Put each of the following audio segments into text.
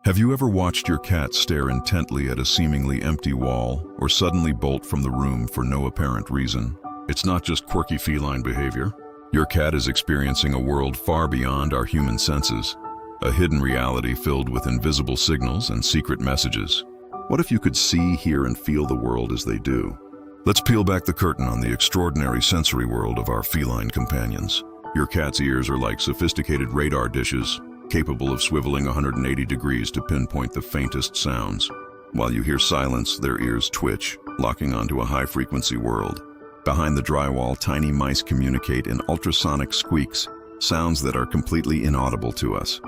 Have you ever watched your cat stare intently at a seemingly empty wall or suddenly bolt from the room for no apparent reason? It's not just quirky feline behavior. Your cat is experiencing a world far beyond our human senses, a hidden reality filled with invisible signals and secret messages. What if you could see, hear, and feel the world as they do? Let's peel back the curtain on the extraordinary sensory world of our feline companions. Your cat's ears are like sophisticated radar dishes, capable of swiveling 180 degrees to pinpoint the faintest sounds. While you hear silence, their ears twitch, locking onto a high-frequency world. Behind the drywall, tiny mice communicate in ultrasonic squeaks, sounds that are completely inaudible to us.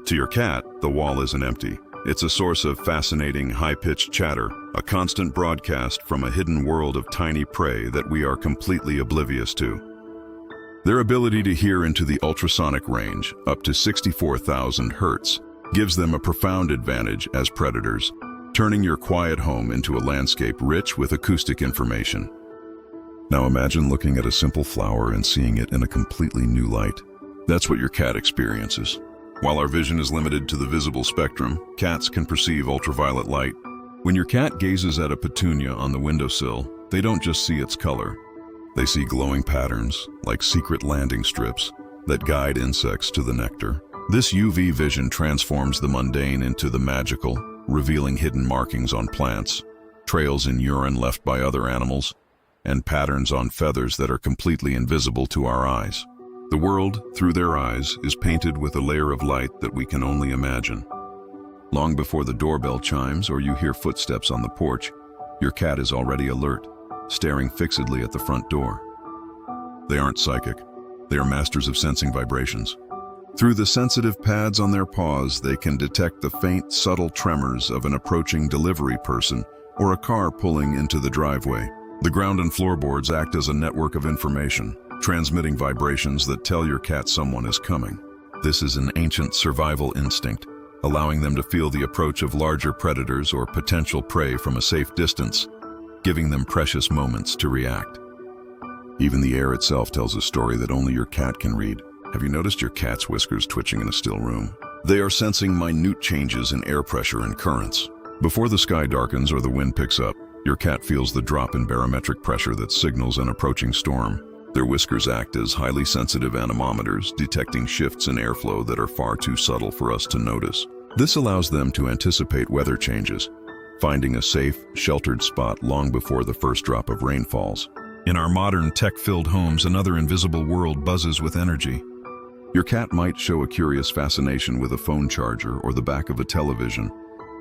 To your cat, the wall isn't empty. It's a source of fascinating, high-pitched chatter, a constant broadcast from a hidden world of tiny prey that we are completely oblivious to. Their ability to hear into the ultrasonic range, up to 64,000 hertz, gives them a profound advantage as predators, turning your quiet home into a landscape rich with acoustic information. Now imagine looking at a simple flower and seeing it in a completely new light. That's what your cat experiences. While our vision is limited to the visible spectrum, cats can perceive ultraviolet light. When your cat gazes at a petunia on the windowsill, they don't just see its color. They see glowing patterns, like secret landing strips, that guide insects to the nectar. This UV vision transforms the mundane into the magical, revealing hidden markings on plants, trails in urine left by other animals, and patterns on feathers that are completely invisible to our eyes. The world, through their eyes, is painted with a layer of light that we can only imagine. Long before the doorbell chimes or you hear footsteps on the porch, your cat is already alert, staring fixedly at the front door. They aren't psychic. They are masters of sensing vibrations. Through the sensitive pads on their paws, they can detect the faint, subtle tremors of an approaching delivery person or a car pulling into the driveway. The ground and floorboards act as a network of information, transmitting vibrations that tell your cat someone is coming. This is an ancient survival instinct, allowing them to feel the approach of larger predators or potential prey from a safe distance, giving them precious moments to react. Even the air itself tells a story that only your cat can read. Have you noticed your cat's whiskers twitching in a still room? They are sensing minute changes in air pressure and currents. Before the sky darkens or the wind picks up, your cat feels the drop in barometric pressure that signals an approaching storm. Their whiskers act as highly sensitive anemometers, detecting shifts in airflow that are far too subtle for us to notice. This allows them to anticipate weather changes, finding a safe, sheltered spot long before the first drop of rain falls. In our modern, tech-filled homes, another invisible world buzzes with energy. Your cat might show a curious fascination with a phone charger or the back of a television,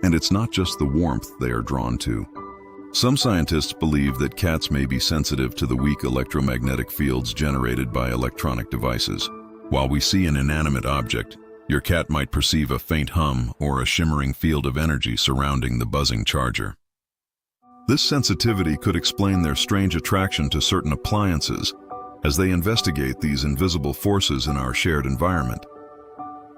and it's not just the warmth they are drawn to. Some scientists believe that cats may be sensitive to the weak electromagnetic fields generated by electronic devices. While we see an inanimate object, your cat might perceive a faint hum or a shimmering field of energy surrounding the buzzing charger. This sensitivity could explain their strange attraction to certain appliances as they investigate these invisible forces in our shared environment.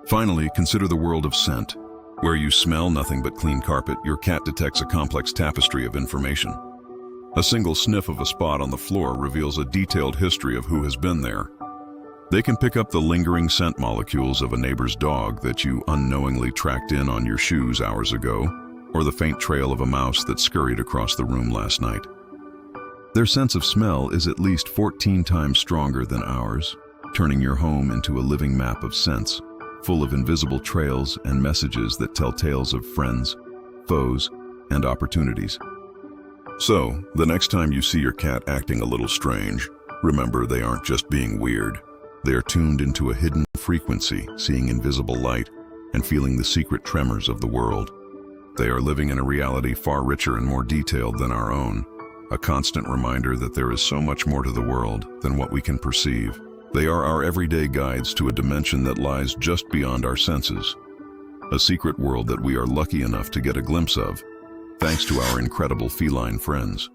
Finally, consider the world of scent. Where you smell nothing but clean carpet, your cat detects a complex tapestry of information. A single sniff of a spot on the floor reveals a detailed history of who has been there. They can pick up the lingering scent molecules of a neighbor's dog that you unknowingly tracked in on your shoes hours ago, or the faint trail of a mouse that scurried across the room last night. Their sense of smell is at least 14 times stronger than ours, turning your home into a living map of scents, full of invisible trails and messages that tell tales of friends, foes, and opportunities. So, the next time you see your cat acting a little strange, remember they aren't just being weird. They are tuned into a hidden frequency, seeing invisible light, and feeling the secret tremors of the world. They are living in a reality far richer and more detailed than our own, a constant reminder that there is so much more to the world than what we can perceive. They are our everyday guides to a dimension that lies just beyond our senses, a secret world that we are lucky enough to get a glimpse of, thanks to our incredible feline friends.